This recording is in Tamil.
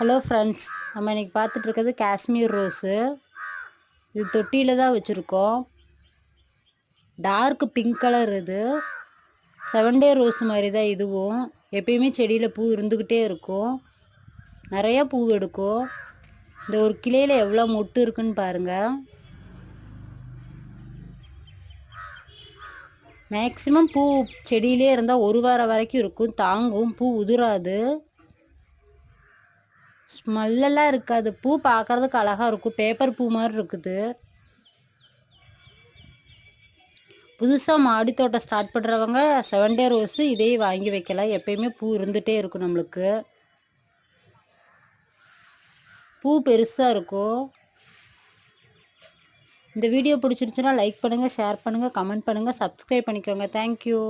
ஹலோ ஃப்ரெண்ட்ஸ், நம்ம இன்றைக்கி பார்த்துட்ருக்கிறது காஷ்மீர் ரோஸு. இது தொட்டியில் தான் வச்சுருக்கோம். Dark pink colour. இது 7 டே ரோஸ் மாதிரி தான் இதுவும். எப்பயுமே செடியில் பூ இருந்துக்கிட்டே இருக்கும், நிறையா பூ எடுக்கும். இந்த ஒரு கிளையில் எவ்வளோ மொட்டு இருக்குன்னு பாருங்கள். மேக்ஸிமம் பூ செடியிலே இருந்தால் ஒரு வாரம் வரைக்கும் இருக்கும், தாங்கும், பூ உதிராது, ஸ்மெல்லாம் இருக்காது. பூ பார்க்குறதுக்கு அழகாக இருக்கும், பேப்பர் பூ மாதிரி இருக்குது. புதுசாக மாடி தோட்டம் ஸ்டார்ட் பண்ணுறவங்க 7 டே ரோஸு இதையே வாங்கி வைக்கலாம். எப்பயுமே பூ இருந்துகிட்டே இருக்கும் நம்மளுக்கு. பூ பெருசாக இருக்கும். இந்த வீடியோ பிடிச்சிருச்சுன்னா லைக் பண்ணுங்கள், ஷேர் பண்ணுங்கள், கமெண்ட் பண்ணுங்கள், சப்ஸ்கிரைப் பண்ணிக்கோங்க. தேங்க்யூ.